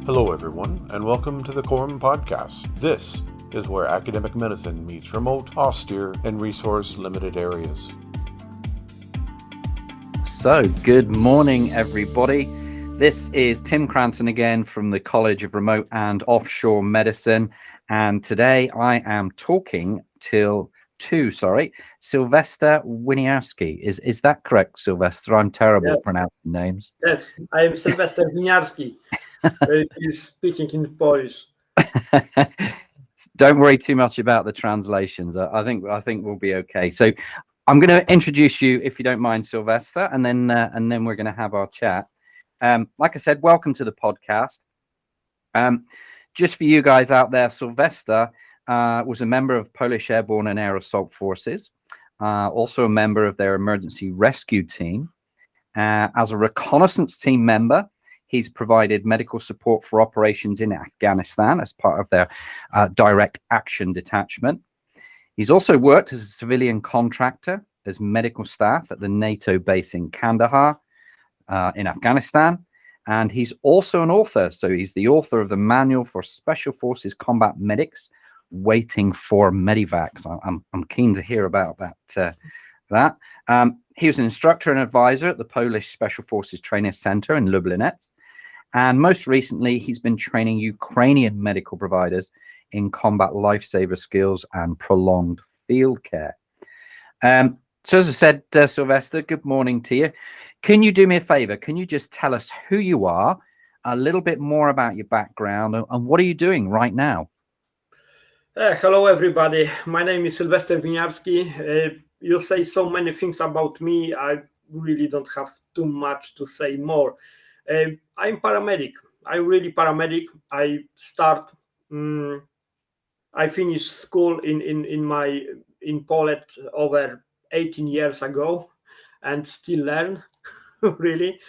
Hello, everyone, and welcome to the Quorum Podcast. This is where academic medicine meets remote, austere, and resource-limited areas. So, good morning, everybody. This is Tim Cranton again from the College of Remote and Offshore Medicine, and today I am talking to Sylwester Winiarski. Is that correct, Sylwester? I'm terrible at pronouncing names. Yes, I am Sylwester Winiarski. He's speaking in Polish. Don't worry too much about the translations. I think we'll be okay. So I'm going to introduce you, if you don't mind, Sylwester, and then we're going to have our chat. Like I said, welcome to the podcast. Just for you guys out there, Sylwester was a member of Polish Airborne and Air Assault Forces, also a member of their emergency rescue team. As a reconnaissance team member, he's provided medical support for operations in Afghanistan as part of their direct action detachment. He's also worked as a civilian contractor as medical staff at the NATO base in Kandahar in Afghanistan. And he's also an author. So he's the author of the Manual for Special Forces Combat Medics Waiting for Medivacs. I'm keen to hear about that. He was an instructor and advisor at the Polish Special Forces Training Center in Lubliniec. And most recently, he's been training Ukrainian medical providers in combat lifesaver skills and prolonged field care. So as I said, Sylwester, good morning to you. Can you do me a favor? Can you just tell us who you are, a little bit more about your background, and what are you doing right now? Hello, everybody. My name is Sylwester Winiarski. You say so many things about me. I really don't have too much to say more. I'm paramedic. I'm really paramedic. I finished school in Poland over 18 years ago, and still learn, really.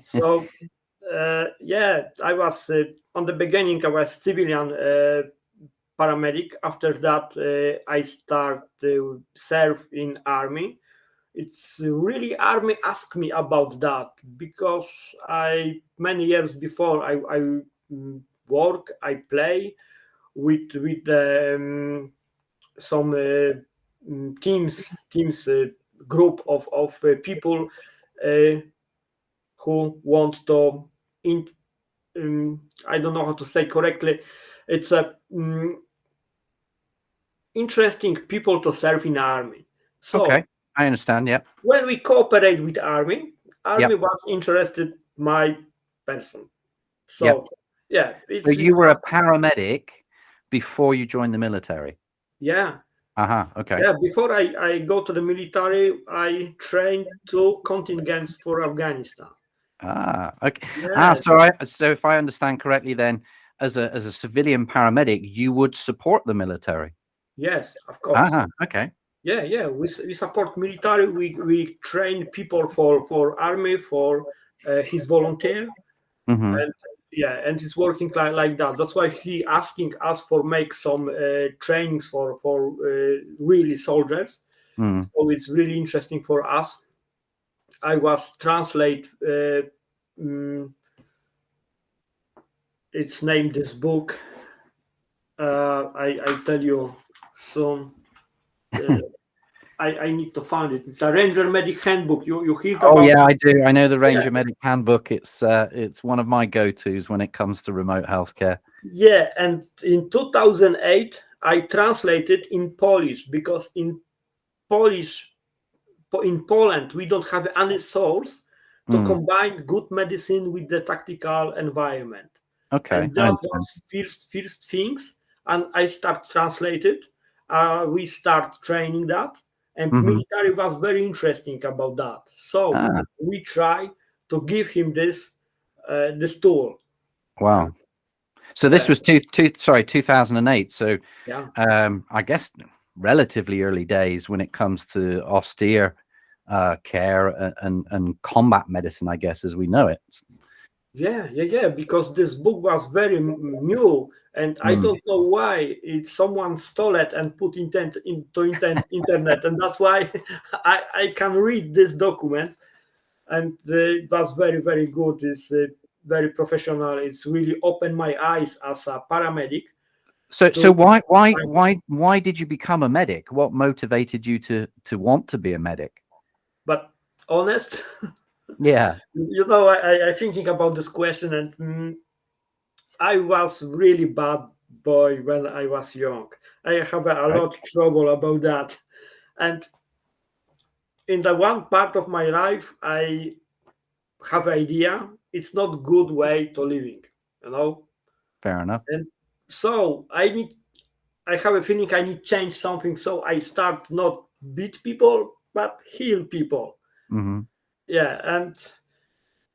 So I was on the beginning. I was civilian paramedic. After that, I started to serve in army. It's really army asked me about that because many years before I work, I play with some teams group of people who want to I don't know how to say correctly. It's a interesting people to serve in army. So okay. I understand, yeah. When we cooperate with army was interested my person. So, So you were a paramedic before you joined the military? Yeah. Okay. Yeah, before I go to the military, I trained 2 contingents for Afghanistan. Okay. Yes. So if I understand correctly, then as a civilian paramedic, you would support the military? Yes, of course. Okay. Yeah. We support military. We train people for army, for his volunteer, and it's working like that. That's why he asking us for make some trainings for really soldiers. So it's really interesting for us. I was translate. It's named this book. I tell you soon. I need to find it. It's a Ranger Medic Handbook. You hear about? Oh yeah, I do. I know the Ranger Medic Handbook. It's one of my go-tos when it comes to remote healthcare. Yeah, and in 2008 I translated in Polish because in Poland we don't have any source to combine good medicine with the tactical environment. Okay, and that was first things, and I start translated. We start training that. And military was very interesting about that. So we try to give him this tool. Wow. So this was 2008. So I guess relatively early days when it comes to austere care and combat medicine, I guess, as we know it. Yeah. Because this book was very new, and I don't know why someone stole it and put into internet, and that's why I can read this document, and it was very, very good. It's very professional. It's really opened my eyes as a paramedic. So why did you become a medic? What motivated you to want to be a medic? But honest, Yeah, I thinking about this question, and I was really bad boy when I was young. I have a lot of trouble about that, and in the one part of my life, I have idea it's not good way to living, fair enough. and so I have a feeling I need change something, so I start not beat people but heal people. Mm-hmm. Yeah,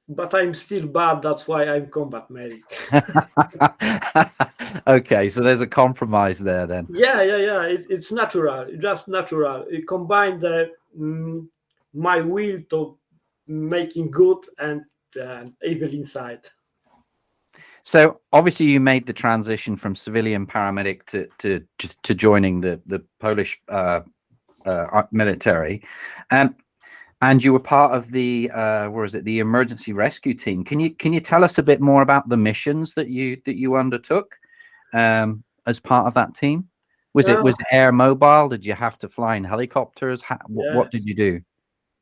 but I'm still bad, that's why I'm combat medic. Okay, so there's a compromise there then. Yeah, it's natural, just natural. It combined my will to making good and evil inside. So obviously you made the transition from civilian paramedic to joining the Polish military, and you were part of the the emergency rescue team. Can you tell us a bit more about the missions that you undertook as part of that team? Was it air mobile? Did you have to fly in helicopters? What did you do?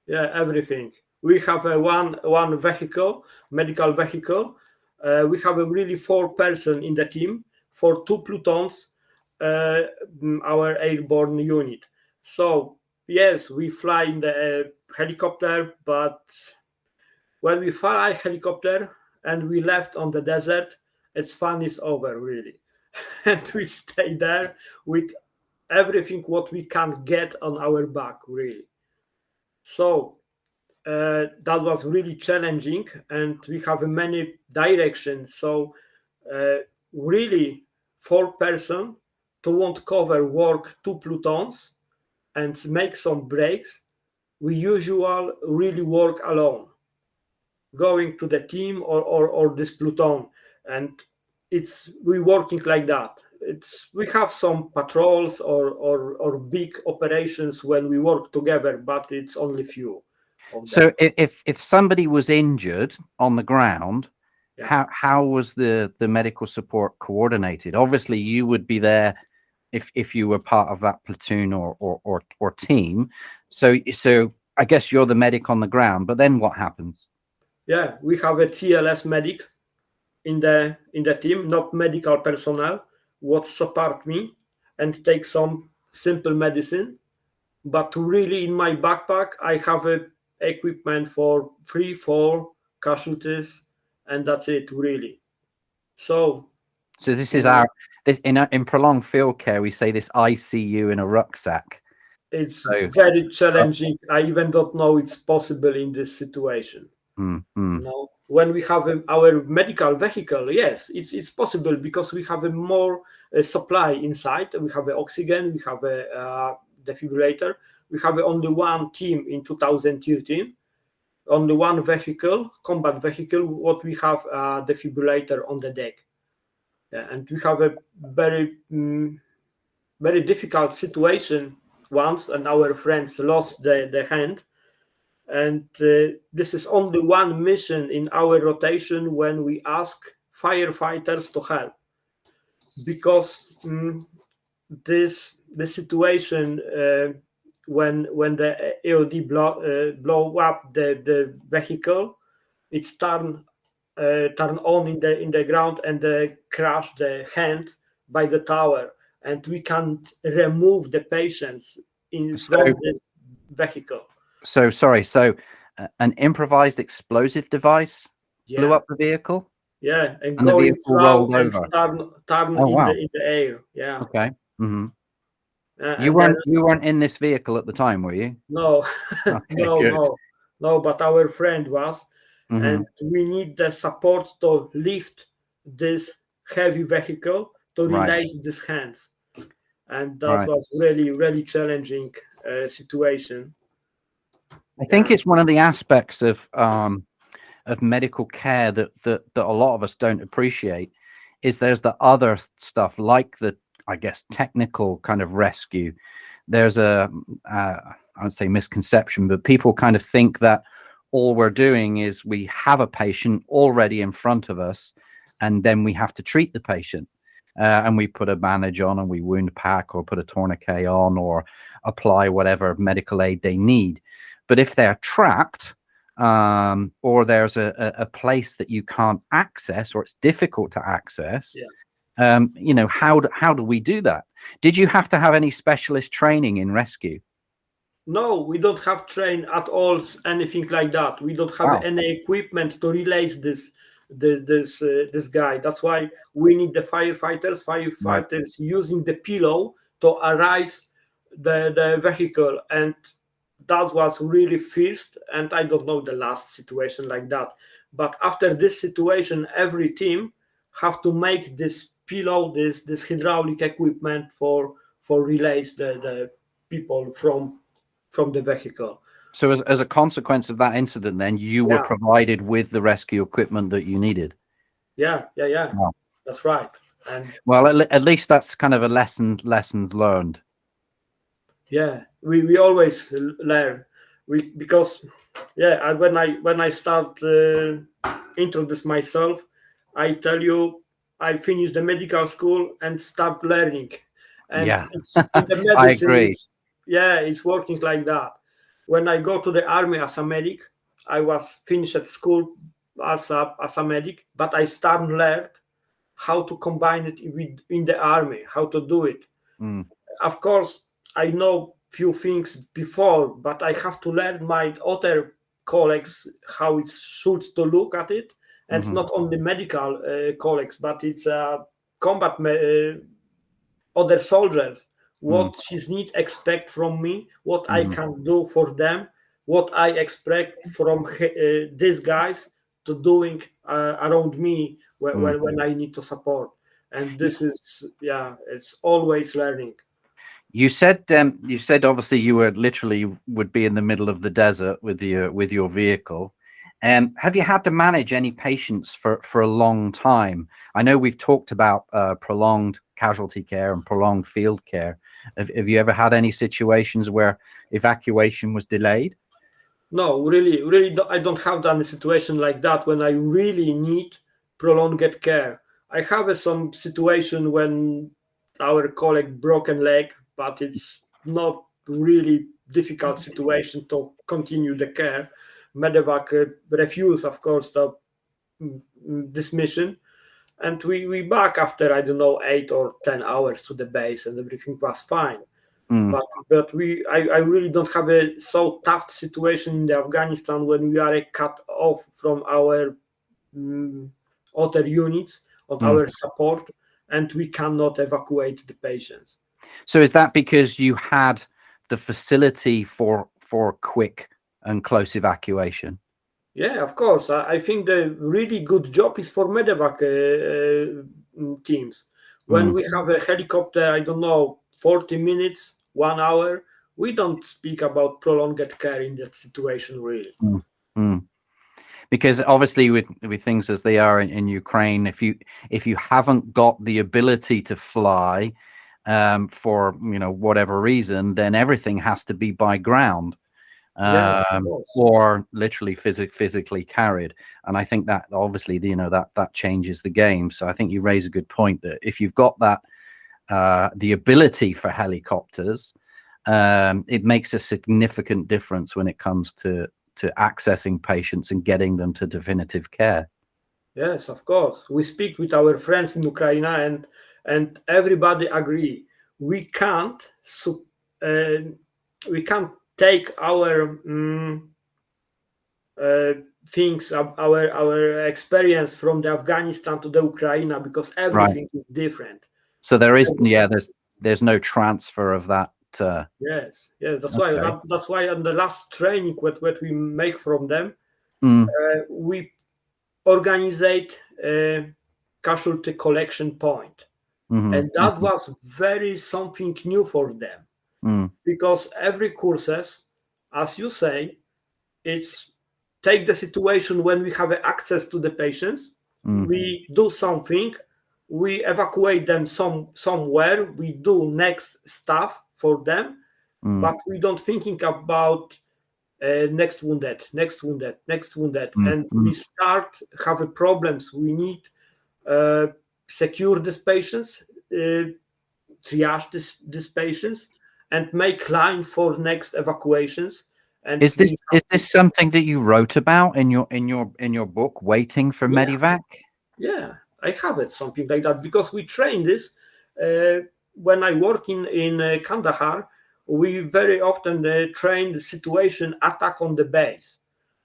Yeah, everything. We have one vehicle, medical vehicle. We have a really 4 person in the team for 2 platoons, our airborne unit. So yes, we fly in the helicopter, but when we fly helicopter and we left on the desert, it's fun is over really. And we stay there with everything what we can get on our back really. So that was really challenging, and we have many directions. So really 4 person to want cover work 2 platoons and make some breaks. We usually really work alone, going to the team or this platoon, and we working like that. We have some patrols or big operations when we work together, but it's only few. So if somebody was injured on the ground, yeah. how was the medical support coordinated? Obviously you would be there if you were part of that platoon or team. So I guess you're the medic on the ground, but then what happens? Yeah, we have a TLS medic in the team, not medical personnel, what support me and take some simple medicine. But really in my backpack, I have a equipment for 3-4 casualties, and that's it really. So this is in prolonged field care, we say this ICU in a rucksack. It's very challenging. I even don't know it's possible in this situation. No, when we have our medical vehicle, yes, it's possible because we have a more supply inside. We have oxygen, we have a defibrillator. We have only one team in 2013, only one vehicle, combat vehicle. What we have a defibrillator on the deck, and we have a very very difficult situation once, and our friends lost the hand. And this is only one mission in our rotation when we ask firefighters to help, because the situation when the AOD blow up the vehicle, it's turn on in the ground and crash the hand by the tower, and we can't remove the patients from this vehicle. So sorry. So an improvised explosive device blew up the vehicle. Yeah, and the vehicle rolled over. Turn in the air. Yeah. Okay. Mm-hmm. You weren't in this vehicle at the time, were you? No, okay, no. But our friend was, mm-hmm. and we need the support to lift this heavy vehicle to release these hands, and that was really really challenging situation. I think it's one of the aspects of medical care that a lot of us don't appreciate. Is there's the other stuff like the, I guess, technical kind of rescue. There's I would say misconception, but people kind of think that all we're doing is we have a patient already in front of us, and then we have to treat the patient. And we put a bandage on, and we wound pack, or put a tourniquet on, or apply whatever medical aid they need. But if they're trapped, or there's a place that you can't access, or it's difficult to access, you know, how do we do that? Did you have to have any specialist training in rescue? No, we don't have train at all, anything like that. We don't have any equipment to release this guy. That's why we need the firefighters using the pillow to arise the vehicle, and that was really first, and I don't know the last situation like that. But after this situation, every team have to make this pillow, this hydraulic equipment for release the people from the vehicle. So as a consequence of that incident, then you were provided with the rescue equipment that you needed. Yeah. Wow. That's right. And well, at least that's kind of a lessons learned. Yeah, we always learn. Because when I start introduce myself, I tell you I finished the medical school and start learning. And it's, in the medicine, I agree. It's working like that. When I go to the army as a medic, I was finished at school as a medic, but I learned how to combine it in the army, how to do it. Of course, I know few things before, but I have to learn my other colleagues how it should to look at it, and not only medical colleagues, but it's combat other soldiers. What she's need expect from me, what I can do for them, what I expect from these guys to doing around me when I need to support. And this is it's always learning. You said obviously you were literally would be in the middle of the desert with your vehicle. Have you had to manage any patients for a long time? I know we've talked about prolonged casualty care and prolonged field care. Have you ever had any situations where evacuation was delayed? No, really, I don't have any situation like that when I really need prolonged care. I have some situation when our colleague broken leg, but it's not really difficult situation to continue the care. Medevac refused, of course, this mission, and we back after 8 or 10 hours to the base, and everything was fine. But I really don't have a so tough situation in the Afghanistan when we are cut off from our other units of our support, and we cannot evacuate the patients. So is that because you had the facility for quick and close evacuation? Yeah, of course. I think the really good job is for medevac teams. When we have a helicopter, 40 minutes, 1 hour, we don't speak about prolonged care in that situation, really. Because obviously with things as they are in Ukraine, if you haven't got the ability to fly for whatever reason, then everything has to be by ground. Or literally physically carried. And I think that obviously that changes the game. So I think you raise a good point that if you've got that the ability for helicopters, it makes a significant difference when it comes to accessing patients and getting them to definitive care. Yes, of course. We speak with our friends in Ukraine, and everybody agree we can't take our things, our experience from the Afghanistan to the Ukraine, because everything is different. So there is there's no transfer of that. Yes, that's why on the last training what we make from them, we organize a casualty collection point, and that was very something new for them. Because every courses, as you say, it's take the situation when we have access to the patients, we do something, we evacuate them somewhere, we do next stuff for them, but we don't thinking about next wounded, and we start have problems. We need secure these patients, triage these patients, and make line for next evacuations. And is this something that you wrote about in your book, Waiting for Medivac? Yeah, I have it, something like that, because we train this when I work in Kandahar. We very often train the situation attack on the base.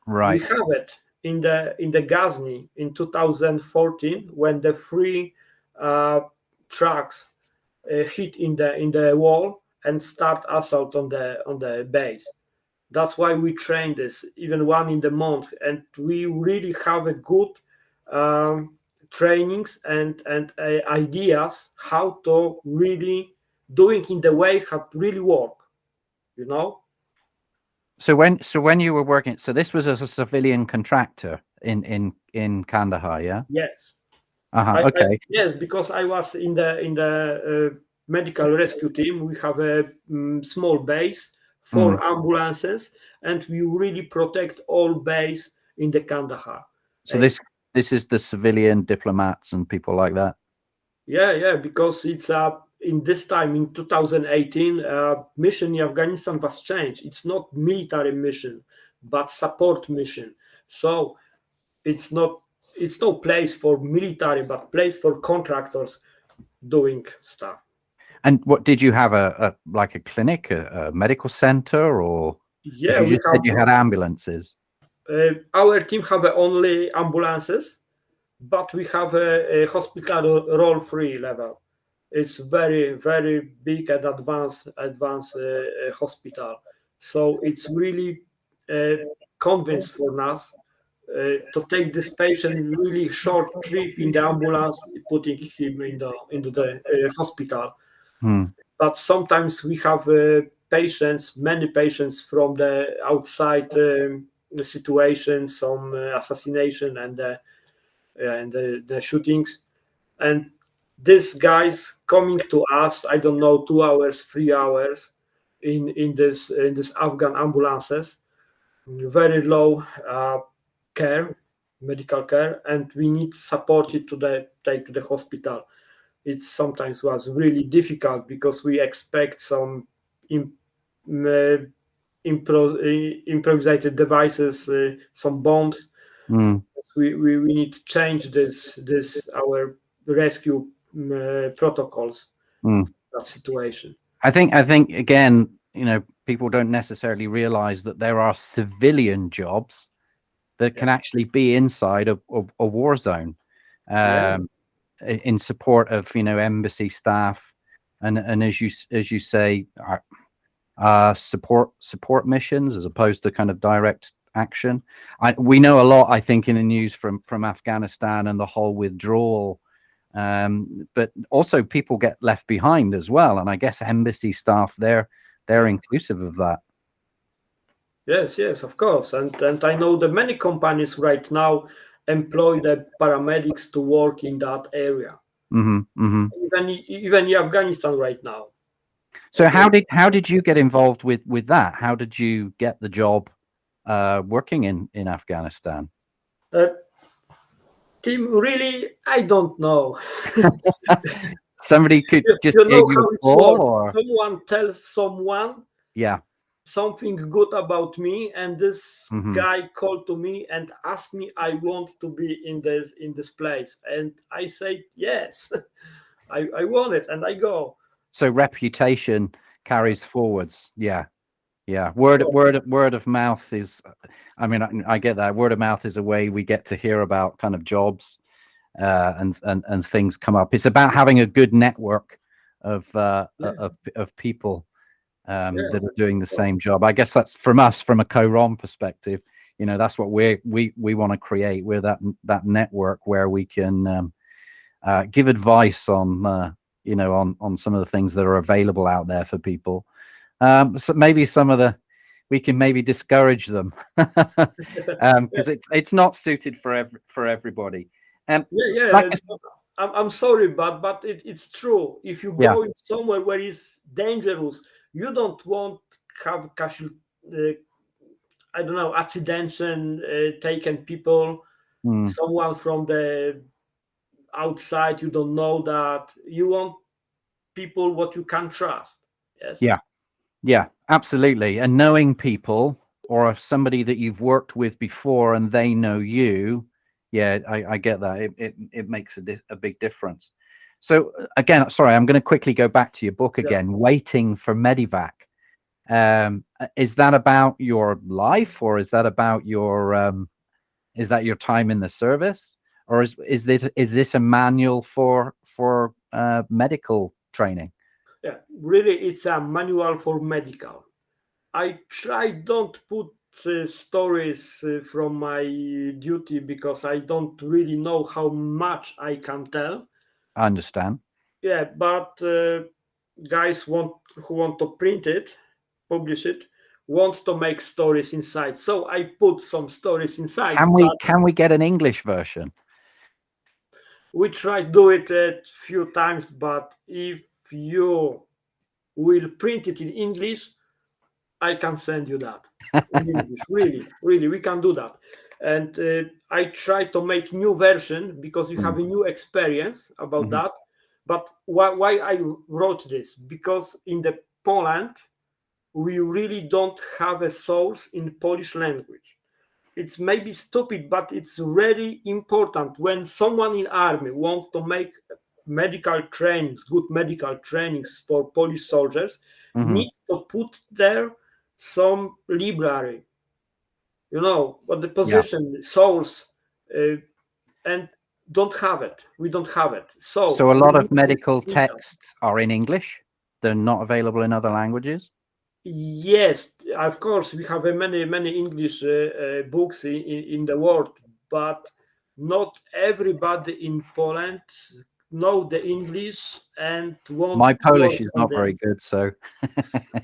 Right. We have it in the Ghazni in 2014 when the 3 trucks hit in the wall and start assault on the base. That's why we train this, even one in the month, and we really have a good trainings and ideas how to really doing in the way how really work, you know. So when you were working, so this was as a civilian contractor in Kandahar, yeah? Yes. Okay. Yes, because I was in the medical rescue team. We have a small base, 4 ambulances, and we really protect all base in the Kandahar. So this is the civilian diplomats and people like that. Yeah, because it's in this time in 2018, mission in Afghanistan was changed. It's not military mission, but support mission. So it's no place for military, but place for contractors doing stuff. And what did you have a clinic, a medical center, or yeah, you just said you had ambulances? Our team have only ambulances, but we have a hospital role free level. It's very, very big and advanced hospital. So it's really convinced for us to take this patient really short trip in the ambulance, putting him into the hospital. But sometimes we have many patients from the outside the situation, some assassination and the shootings, and these guys coming to us, I don't know, 2 hours, 3 hours in this Afghan ambulances, very low medical care, and we need supported to take to the hospital. It sometimes was really difficult because we expect some improvised devices, some bombs. We need to change this our rescue protocols. That situation. I think again, people don't necessarily realize that there are civilian jobs that can actually be inside a war zone, in support of embassy staff, and as you say, support missions as opposed to kind of direct action. We know a lot, I think, in the news from Afghanistan and the whole withdrawal, but also people get left behind as well, and I guess embassy staff, they're inclusive of that. Yes, of course, and I know that many companies right now employ the paramedics to work in that area. Even in Afghanistan right now. So how did you get involved with that? How did you get the job working in Afghanistan? Tim, really, I don't know. Somebody could just give you a call, or someone tells someone something good about me, and this guy called to me and asked me, I want to be in this place, and I say yes. I want it, and I go. So reputation carries forwards. Yeah. Word of mouth is, I mean, I get that. Word of mouth is a way we get to hear about kind of jobs, and things come up. It's about having a good network of people that are doing the same job. I guess that's from us, from a co-rom perspective. That's what we want to create. We're that network where we can give advice on on some of the things that are available out there for people. So maybe we can maybe discourage them because it's not suited for everybody. I'm sorry, but it's true. If you go in somewhere where it's dangerous, you don't want to have casualty. I don't know, accidents and taken people, someone from the outside, you don't know that. You want people what you can trust. Yes. Yeah, absolutely. And knowing people, or if somebody that you've worked with before and they know you, yeah, I get that. It makes a big difference. So again, sorry, I'm going to quickly go back to your book again, Waiting for Medivac. Is that about your life, or is that about your time in the service, or is this a manual for medical training? Yeah, really, it's a manual for medical. I don't put stories from my duty because I don't really know how much I can tell. I understand. Yeah, but guys who want to print it, publish it, want to make stories inside. So I put some stories inside. Can we get an English version? We try to do it a few times, but if you will print it in English, I can send you that in English. Really, we can do that. And I try to make new version because you have a new experience about that. But why I wrote this? Because in the Poland, we really don't have a source in Polish language. It's maybe stupid, but it's really important when someone in army wants to make medical trainings, good medical trainings for Polish soldiers, need to put there some library, what the position, source, and don't have it. We don't have it. So a lot of medical texts are in English. They're not available in other languages. Yes, of course, we have many English books in the world, but not everybody in Poland know the English and won't. My Polish is not very good, so.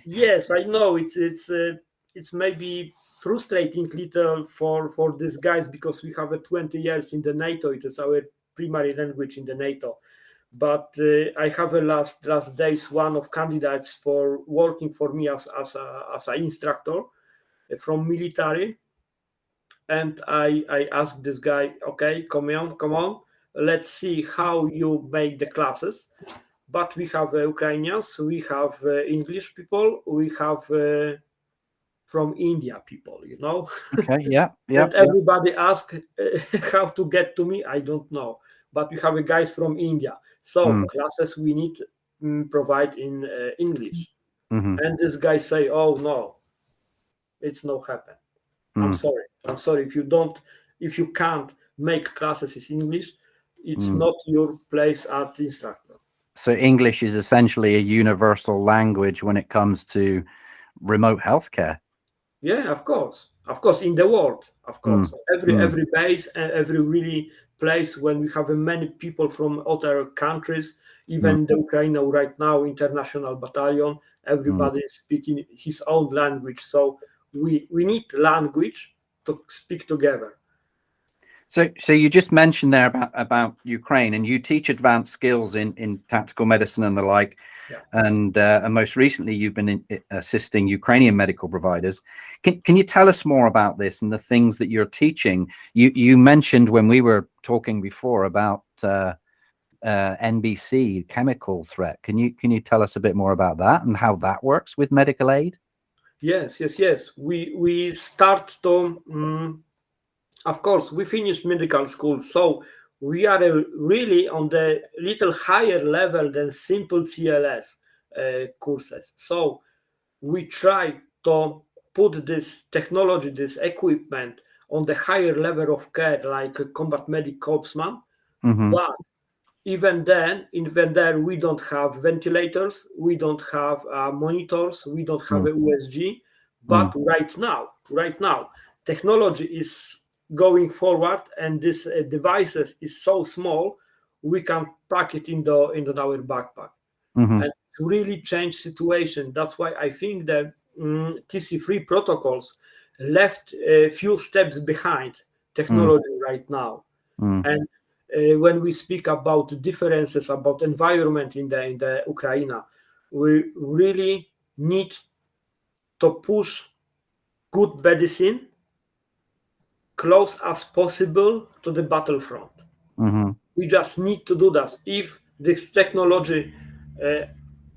Yes, I know it's maybe frustrating little for these guys because we have 20 years in the NATO. It is our primary language in the NATO. But I have a last days one of candidates for working for me as an instructor from military, and I asked this guy, okay, come on, let's see how you make the classes. But we have Ukrainians, we have English people, we have from India people, Okay, yeah. And everybody asks how to get to me. I don't know, but we have guys from India. So classes we need provide in English. And this guy say, "Oh no, it's no happen. I'm sorry. If you can't make classes in English, it's not your place at instructor." So English is essentially a universal language when it comes to remote healthcare. Yeah, of course, in the world, of course, every base, every really place when we have many people from other countries, even the Ukraine right now, international battalion, everybody is speaking his own language. So we need language to speak together. So you just mentioned there about Ukraine, and you teach advanced skills in tactical medicine and the like. Yeah. And most recently, you've been assisting Ukrainian medical providers. Can you tell us more about this and the things that you're teaching? You mentioned when we were talking before about NBC, chemical threat. Can you tell us a bit more about that and how that works with medical aid? Yes. We start to. Of course, we finished medical school, so we are really on the little higher level than simple CLS courses. So we try to put this technology, this equipment on the higher level of care, like a combat medic corpsman. But even there, we don't have ventilators, we don't have monitors, we don't have a USG. But right now, technology is going forward, and this devices is so small, we can pack it in our backpack, and it's really changed situation. That's why I think the TC3 protocols left a few steps behind technology right now. And when we speak about the differences about environment in the Ukraine, we really need to push good medicine close as possible to the battlefront. We just need to do that. If this technology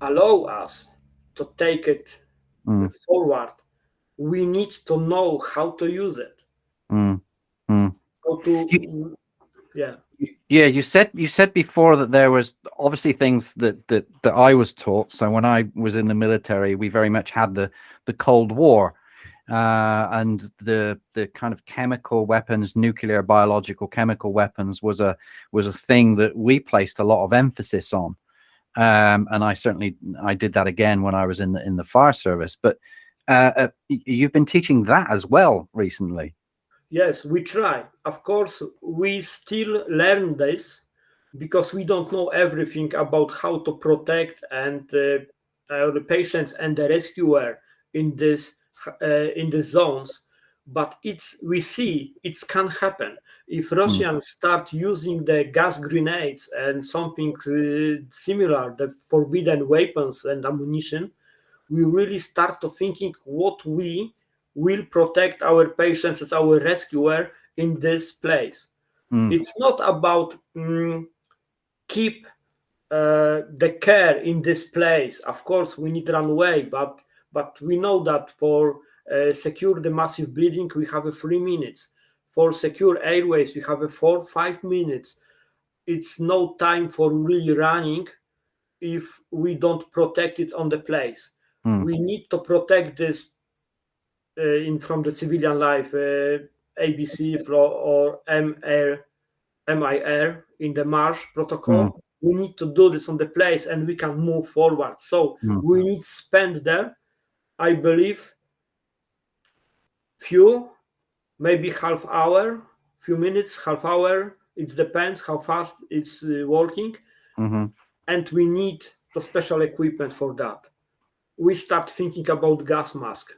allow us to take it forward, we need to know how to use it. How to, yeah. Yeah, you said before that there was obviously things that I was taught. So when I was in the military, we very much had the Cold War, and the kind of chemical weapons, nuclear, biological, chemical weapons was a thing that we placed a lot of emphasis on. And I did that again when I was in the fire service. But you've been teaching that as well recently. Yes, we try. Of course, we still learn this because we don't know everything about how to protect and the patients and the rescuer in the zones. But we see it can happen if Russians start using the gas grenades and something similar, the forbidden weapons and ammunition. We really start to thinking what we will protect our patients as our rescuer in this place. It's not about keep the care in this place. Of course, we need runway, but we know that for secure the massive bleeding, we have 3 minutes. For secure airways, we have 4-5 minutes. It's no time for really running if we don't protect it on the place. We need to protect this from the civilian life, ABC or MIR in the Marsh protocol. We need to do this on the place and we can move forward. So we need to spend there, I believe, maybe half hour, few minutes, half hour. It depends how fast it's working. And we need the special equipment for that. We start thinking about gas mask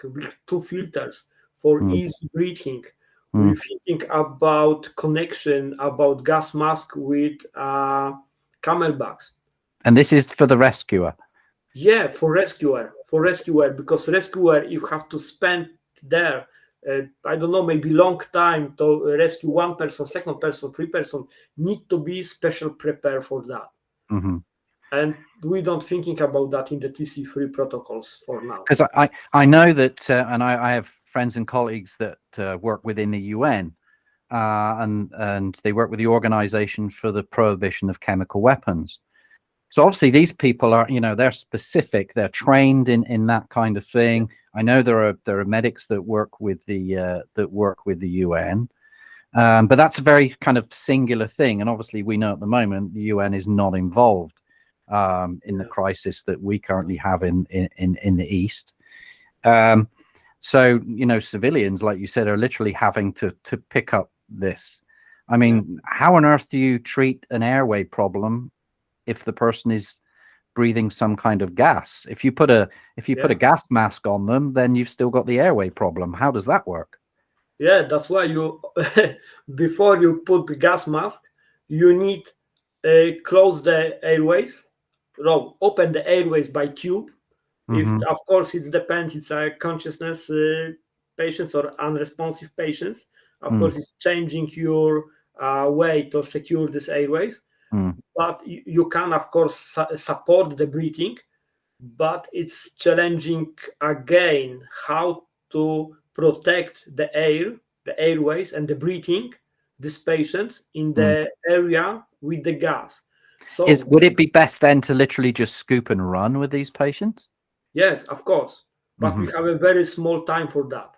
with 2 filters for easy breathing. We're thinking about connection about gas mask with camelbacks. And this is for the rescuer. Yeah, for rescuer, because rescuer, you have to spend there, I don't know, maybe long time to rescue 1 person, 2nd person, 3 person, need to be special prepared for that. And we don't thinking about that in the TC3 protocols for now. Because I know that, and I have friends and colleagues that work within the UN, and they work with the Organization for the Prohibition of Chemical Weapons. So obviously these people are, they're specific, they're trained in that kind of thing. I know there are medics that work with the UN, but that's a very kind of singular thing. And obviously we know at the moment the UN is not involved in the crisis that we currently have in the East. So, civilians, like you said, are literally having to pick up this. I mean, how on earth do you treat an airway problem if the person is breathing some kind of gas? If you put a gas mask on them, then you've still got the airway problem. How does that work? Yeah, that's why you before you put the gas mask, you need close the airways. No, open the airways by tube. If of course it depends, it's a consciousness patients or unresponsive patients. Of course, it's changing your way to secure these airways. But you can, of course, support the breathing, but it's challenging again how to protect the airways and the breathing, these patients in the area with the gas. So would it be best then to literally just scoop and run with these patients? Yes, of course, but we have a very small time for that.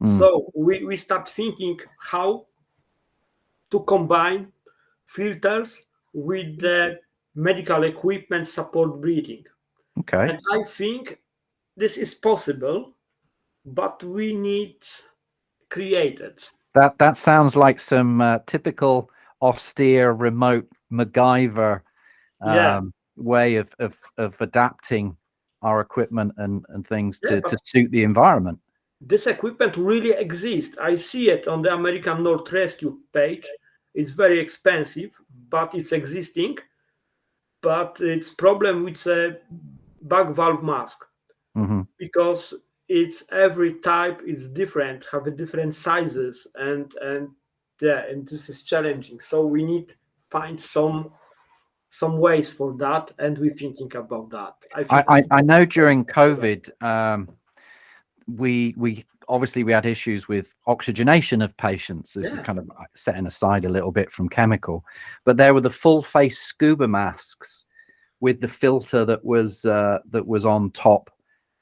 So we start thinking how to combine filters with the medical equipment support breathing. Okay. And I think this is possible, but we need create it. That sounds like some typical austere, remote MacGyver way of adapting our equipment and things to suit the environment. This equipment really exists. I see it on the American North Rescue page. It's very expensive, but it's existing. But it's problem with a back valve mask because it's every type is different, have a different sizes, and this is challenging. So we need find some ways for that, and we're thinking about that. I know during COVID, we obviously we had issues with oxygenation of patients. This is kind of setting aside a little bit from chemical, but there were the full face scuba masks with the filter that was on top.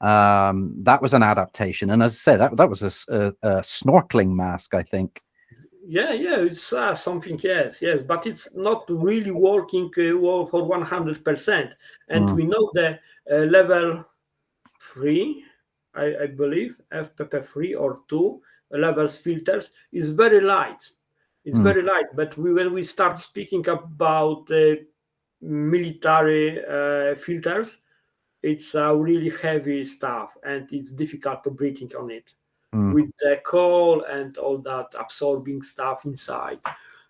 That was an adaptation, and as I said, that was a snorkeling mask, I think. Yeah, it's something. Yes, but it's not really working for 100%. And we know the level 3, I believe, FPP3 or 2 levels filters is very light. It's very light. But when we start speaking about military filters, it's really heavy stuff, and it's difficult to breathing on it. With the coal and all that absorbing stuff inside.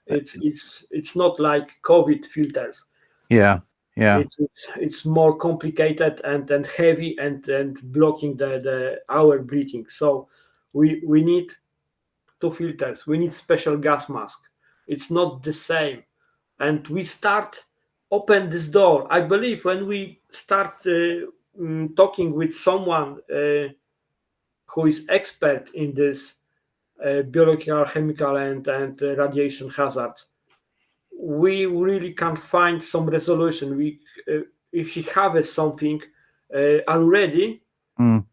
It's not like COVID filters. Yeah. It's more complicated and heavy and blocking our breathing. So we need 2 filters. We need special gas mask. It's not the same. And we start open this door. I believe when we start talking with someone who is expert in this biological, chemical, and radiation hazards, we really can find some resolution. If he has something already,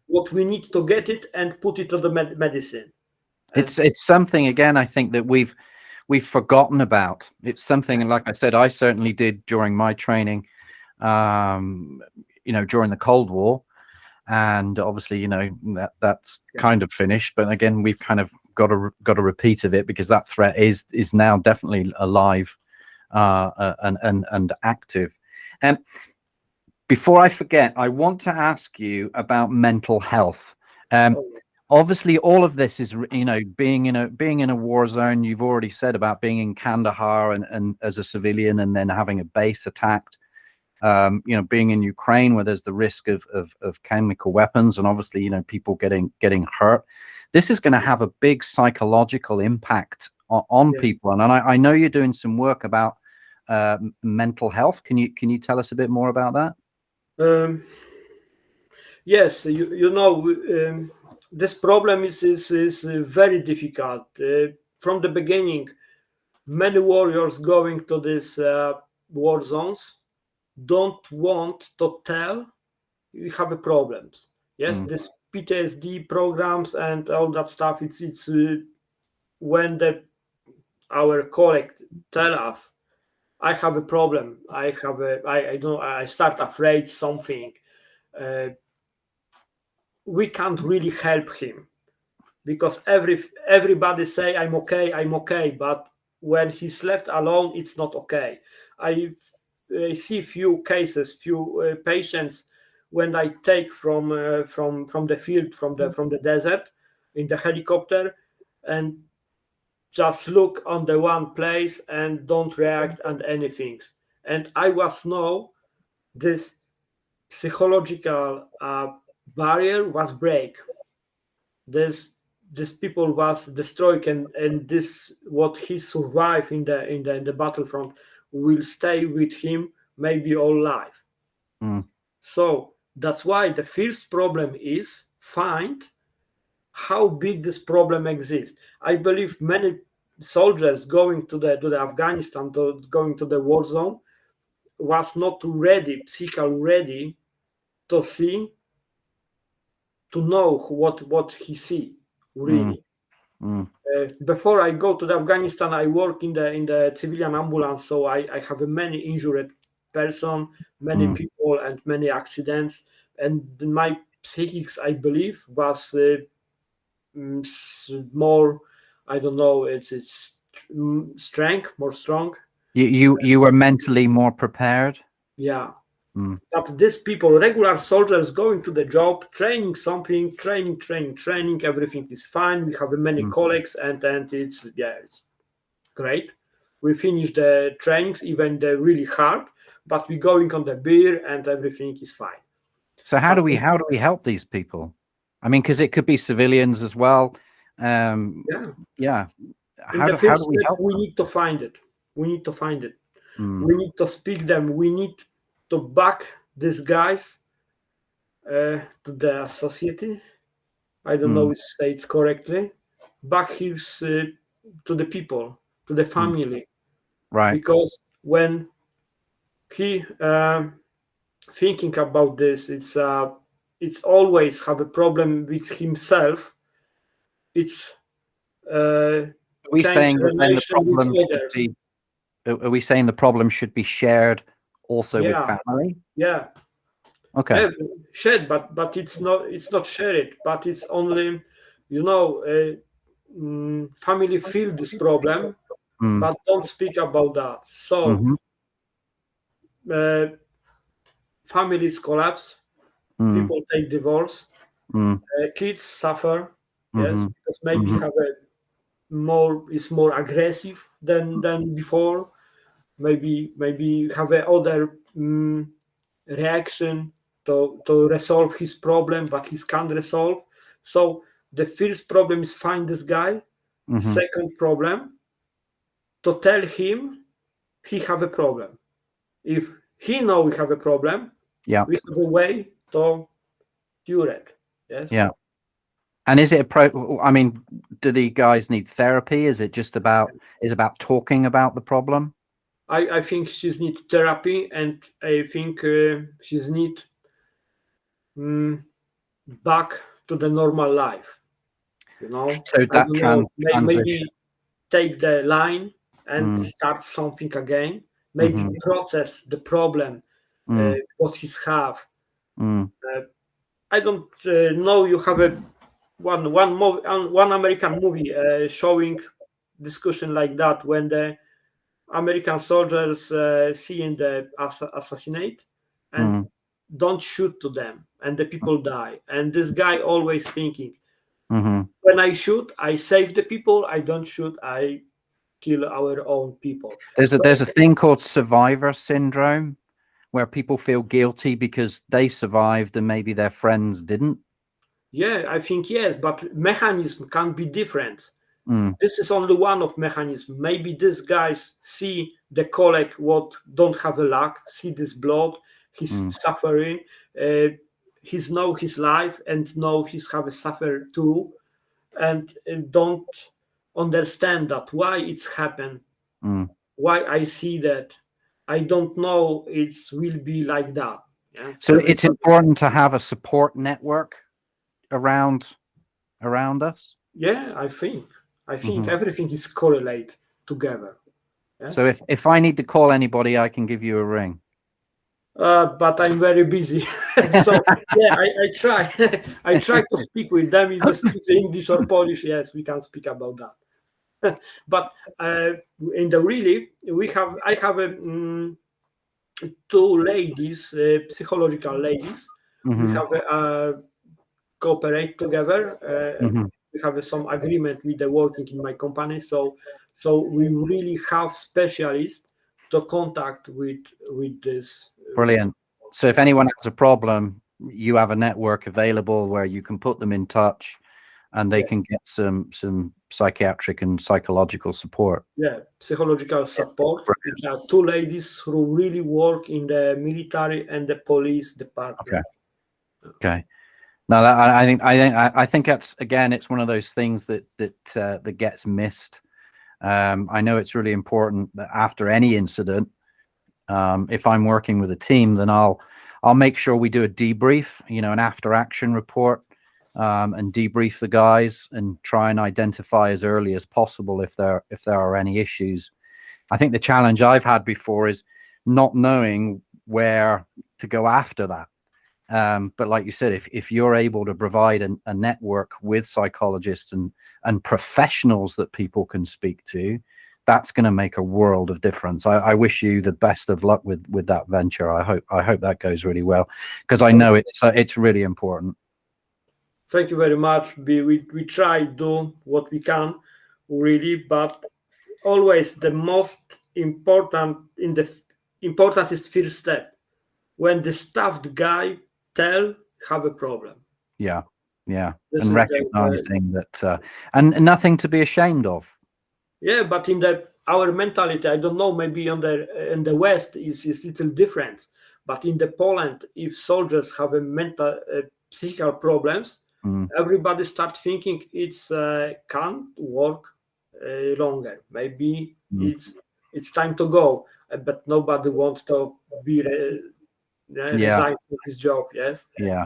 what we need to get it and put it to the medicine. It's something, again, I think that we've forgotten about. It's something, like I said, I certainly did during my training, during the Cold War. And obviously, that's kind of finished. But again, we've kind of got a repeat of it, because that threat is now definitely alive and active. And before I forget, I want to ask you about mental health. Obviously, all of this is, being in a war zone. You've already said about being in Kandahar and as a civilian, and then having a base attacked. Being in Ukraine, where there's the risk of chemical weapons, and obviously, people getting hurt. This is going to have a big psychological impact on people. And I know you're doing some work about mental health. Can you tell us a bit more about that? Yes, this problem is very difficult. From the beginning, many warriors going to these war zones don't want to tell you have a problems. Yes, this PTSD programs and all that stuff. It's when our colleague tell us, I have a problem. I start afraid something. We can't really help him, because everybody say I'm okay, but when he's left alone, it's not okay. I see few cases, few patients when I take from the field, from the desert in the helicopter, and just look on the one place and don't react and anything. And I was know this psychological barrier was break. This people was destroyed, and this what he survived in the battlefront will stay with him maybe all life. So that's why the first problem is find how big this problem exists. I believe many soldiers going to the Afghanistan, going to the war zone, was not ready, psychically ready to see, to know what he see really. Before I go to the Afghanistan, I work in the civilian ambulance, so I have a many injured person, many people, and many accidents. And my psychics, I believe, was more, I don't know, it's strength, more strong. You were mentally more prepared. Yeah. But these people, regular soldiers going to the job, training something, training, everything is fine. We have many colleagues, and it's great. We finish the trainings, even they're really hard, but we're going on the beer and everything is fine. So how do we help these people? I mean, because it could be civilians as well. Yeah. Yeah. In How the do first we step, help we them? need to find it. We need to find it. Mm. We need to speak them. We need to back these guys to the society. I don't know if states correctly. Back his to the people, to the family, Right. because when he thinking about this, it's always have a problem with himself. It's Are we change saying that then the relation with problem should others. be? Are we saying the problem should be shared also with Yeah. family? Yeah. Okay. Yeah, shared, but it's not shared, but it's only, family feel this problem, but don't speak about that. So families collapse, people take divorce, kids suffer, yes, because maybe have is more aggressive than before, maybe have a other reaction to resolve his problem, but he can't resolve. So the first problem is find this guy. Second problem, to tell him he have a problem. If he know we have a problem, we have a way to cure it. Yes. Yeah. And is it I mean, do the guys need therapy? Is it just about talking about the problem? I think she's need therapy, and I think she's need back to the normal life. So that maybe take the line and start something again. Maybe process the problem what he's have. I don't know. You have a one American movie showing discussion like that when the American soldiers seeing the assassinate and don't shoot to them, and the people die. And this guy always thinking, when I shoot, I save the people. I don't shoot, I kill our own people. There's a thing called survivor syndrome, where people feel guilty because they survived and maybe their friends didn't. Yeah, I think yes, but mechanism can be different. This is only one of mechanism. Maybe these guys see the colleague what don't have a luck, see this blood, he's suffering, he's know his life and know he's have a suffer too, and don't understand that why it's happened, why I see that. I don't know it will be like that. Yeah? So it's important to have a support network around us. Yeah, I think everything is correlated together. Yes? So if I need to call anybody, I can give you a ring. But I'm very busy, so yeah, I try. I try to speak with them. If they speak English or Polish, yes, we can speak about that. But in the really, I have two ladies, psychological ladies. We have cooperate together. We have some agreement with the working in my company, so we really have specialists to contact with this. Brilliant. So if anyone has a problem, you have a network available where you can put them in touch, and they can get some psychiatric and psychological support. Yeah, psychological support. There are two ladies who really work in the military and the police department. Okay. No, I think that's, again, it's one of those things that gets missed. I know it's really important that after any incident, if I'm working with a team, then I'll make sure we do a debrief, an after action report, and debrief the guys and try and identify as early as possible if there are any issues. I think the challenge I've had before is not knowing where to go after that. But like you said, if you're able to provide a network with psychologists and professionals that people can speak to, that's going to make a world of difference. I wish you the best of luck with that venture. I hope that goes really well, because I know it's really important. Thank you very much. We try to do what we can, really, but always the most important is first step. When the staffed guy have a problem. Yeah. Yeah, This and is recognizing that, and nothing to be ashamed of. yeah, but in our mentality, I don't know, maybe in the West is little different. But in the Poland, if soldiers have a mental psychical problems, everybody start thinking it's can't work longer. Maybe it's time to go, but nobody wants to be resigned from his job. Yes. Yeah.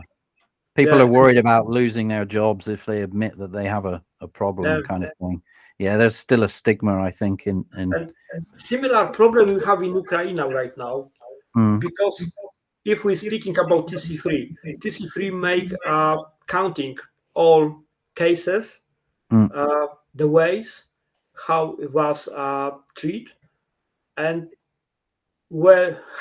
People are worried about losing their jobs if they admit that they have a problem, kind of thing. Yeah, there's still a stigma, I think, in And similar problem we have in Ukraine right now, because if we're speaking about TC3 make counting all cases, the ways how it was treated, and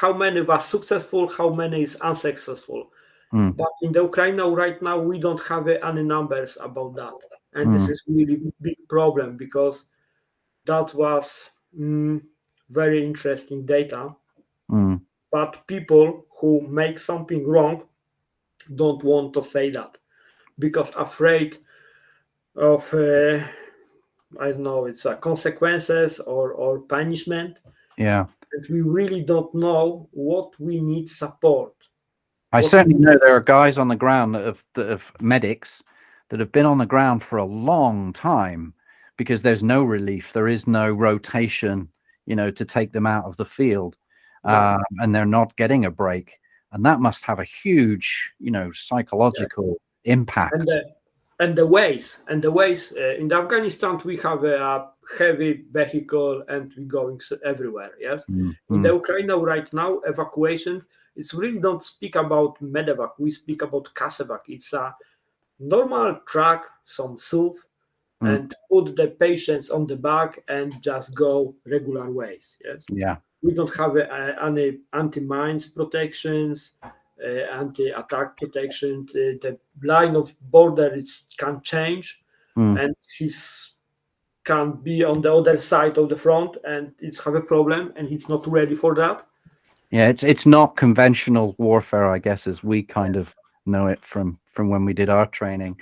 how many was successful, how many is unsuccessful. But in the Ukraine right now, we don't have any numbers about that, and this is really big problem because that was very interesting data. But people who make something wrong don't want to say that because afraid of I don't know, it's consequences or punishment. Yeah. And we really don't know what we need support. I certainly know there are guys on the ground that have medics that have been on the ground for a long time because there's no relief, there is no rotation, to take them out of the field, and they're not getting a break, and that must have a huge, psychological impact. And the ways in Afghanistan we have a heavy vehicle and we're going everywhere. Yes, in the Ukraine right now evacuation. It's really don't speak about medevac. We speak about casevac. It's a normal truck, some SOF, and put the patients on the back and just go regular ways. Yes. Yeah. We don't have any anti-mines protections, anti-attack protection. The line of border can change, and he's can be on the other side of the front, and it's have a problem, and he's not ready for that. Yeah, it's not conventional warfare, I guess, as we kind of know it from when we did our training.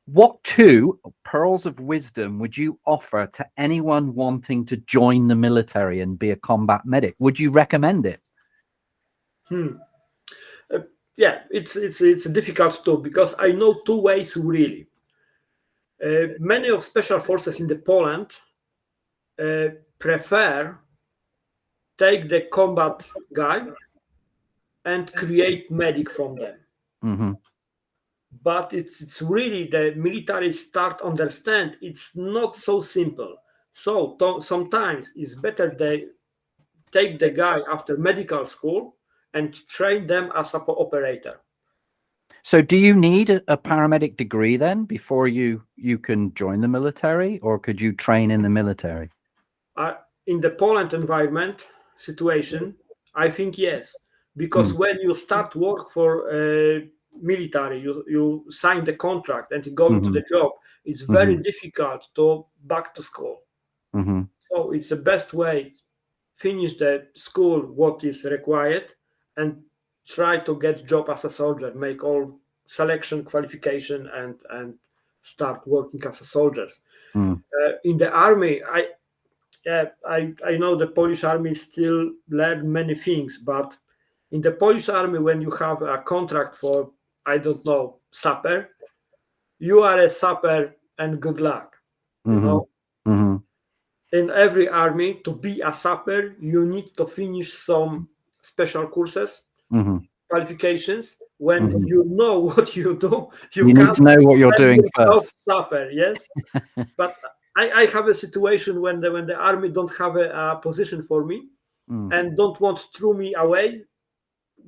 What 2 pearls of wisdom would you offer to anyone wanting to join the military and be a combat medic? Would you recommend it? Yeah, it's difficult too because I know 2 ways really. Many of special forces in the Poland prefer take the combat guy and create medic from them. But it's really the military start understand it's not so simple. So sometimes it's better they take the guy after medical school and train them as an operator. So do you need a paramedic degree then before you can join the military, or could you train in the military? In the Poland environment situation, I think yes, because when you start work for military, you sign the contract and you go into the job, it's very difficult to back to school. So it's the best way, finish the school what is required and try to get job as a soldier, make all selection qualification and start working as a soldiers. In the army, I know the Polish army still learn many things, but in the Polish army, when you have a contract for, I don't know, sapper, you are a sapper and good luck. You know? In every army, to be a sapper, you need to finish some special courses, qualifications. When you know what you do, you need to know what you're doing first. Sapper, yes. But I have a situation when the army don't have a position for me and don't want to throw me away,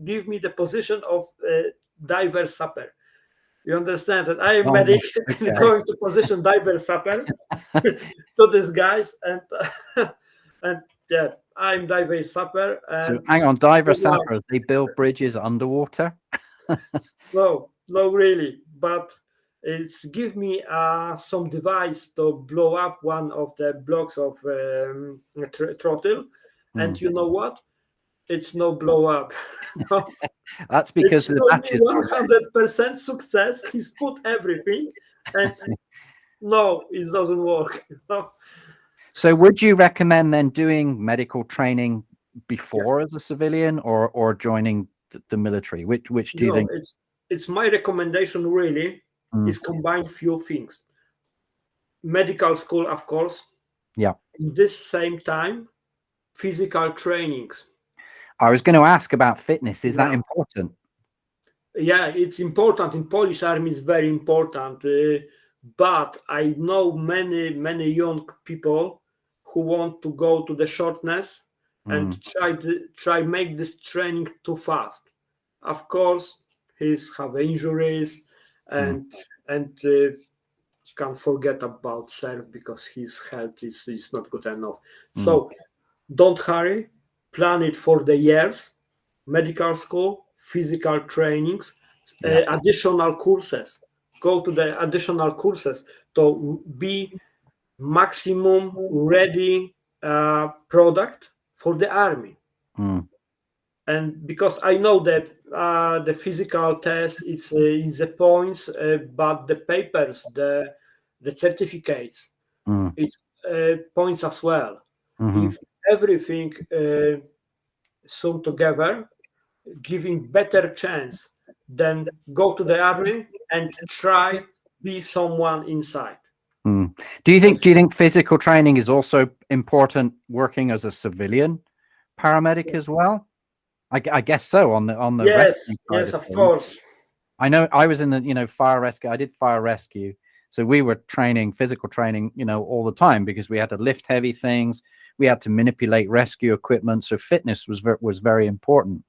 give me the position of diver sapper. You understand that I am medic going to position diver sapper to these guys and yeah, I'm diver sapper. So hang on, diver sappers, they build bridges underwater? No, really, but it's give me some device to blow up one of the blocks of throttle, and you know what? it's no blow up. No. That's because It's the matches. 100% success. He's put everything, and no, it doesn't work. No. So would you recommend then doing medical training before as a civilian or joining the military? Which do you think? It's my recommendation really is combine few things. Medical school, of course. Yeah. In this same time, physical trainings. I was going to ask about fitness. Is that important? Yeah, it's important. In Polish army, it's very important. But I know many young people who want to go to the shortness and try make this training too fast. Of course, he's have injuries and can't forget about self because his health is not good enough. So don't hurry. Plan it for the years. Medical school, physical trainings, additional courses. Go to the additional courses to be maximum ready product for the army. And because I know that the physical test is the points, but the papers, the certificates, it's points as well. If everything sewn together, giving better chance than go to the army and try be someone inside. Do you think physical training is also important working as a civilian paramedic as well? I guess so on the yes, of course. I know I was in the fire rescue. I did fire rescue, so we were training physical training all the time because we had to lift heavy things. We had to manipulate rescue equipment, so fitness was very important.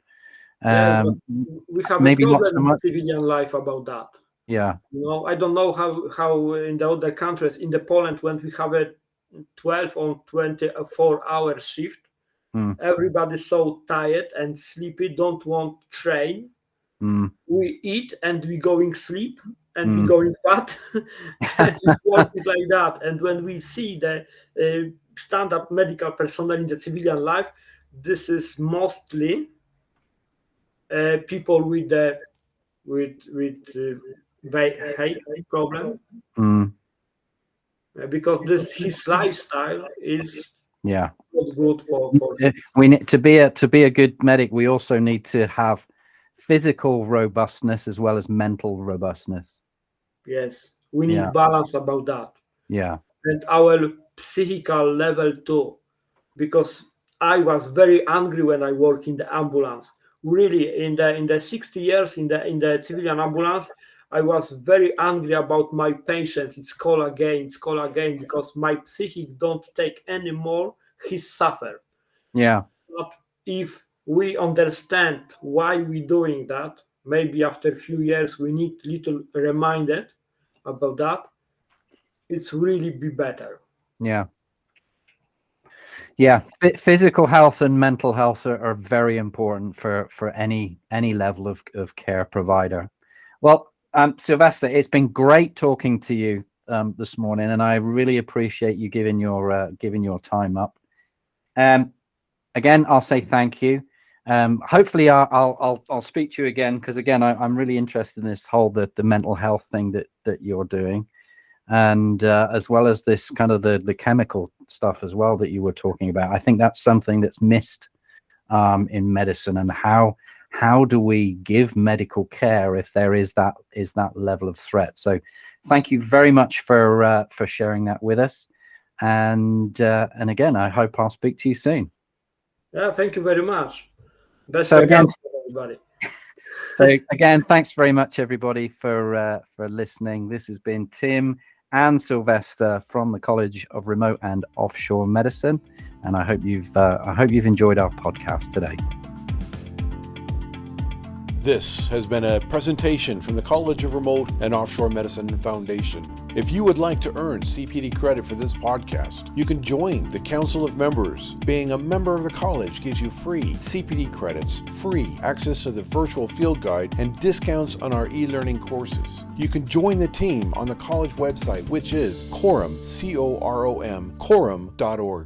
We have maybe a not problem so much. in civilian life about that. Yeah. I don't know how in the other countries, in the Poland, when we have a 12 or 24-hour shift, everybody's so tired and sleepy, don't want to train. We eat and we going sleep and we going fat and just working like that. And when we see the standard medical personnel in the civilian life, this is mostly people with height problem, because his lifestyle is not good for we need to be a good medic. We also need to have physical robustness as well as mental robustness. Yes, we need balance about that. Yeah. And our psychical level too, because I was very angry when I work in the ambulance. Really, in the 60 years in the civilian ambulance, I was very angry about my patients. It's call again, because my psychic don't take anymore. He suffer. Yeah. But if we understand why we doing that, maybe after a few years we need little reminded about that. It's really be better. Yeah. Yeah, physical health and mental health are very important for any level of care provider. Well, Sylwester, it's been great talking to you this morning, and I really appreciate you giving your time up. Again, I'll say thank you. Hopefully, I'll speak to you again, because again, I'm really interested in this whole the mental health thing that you're doing. And as well as this kind of the chemical stuff as well that you were talking about. I think that's something that's missed in medicine, and how do we give medical care if there is that level of threat. So thank you very much for sharing that with us, and again, I hope I'll speak to you soon. Yeah, thank you very much. Best regards for everybody. So again, thanks very much everybody for listening. This has been Tim and Sylwester from the College of Remote and Offshore Medicine, and I hope you've enjoyed our podcast today. This has been a presentation from the College of Remote and Offshore Medicine Foundation. If you would like to earn CPD credit for this podcast, you can join the Council of Members. Being a member of the college gives you free CPD credits, free access to the virtual field guide, and discounts on our e-learning courses. You can join the team on the college website, which is Corum, COROM, corum.org.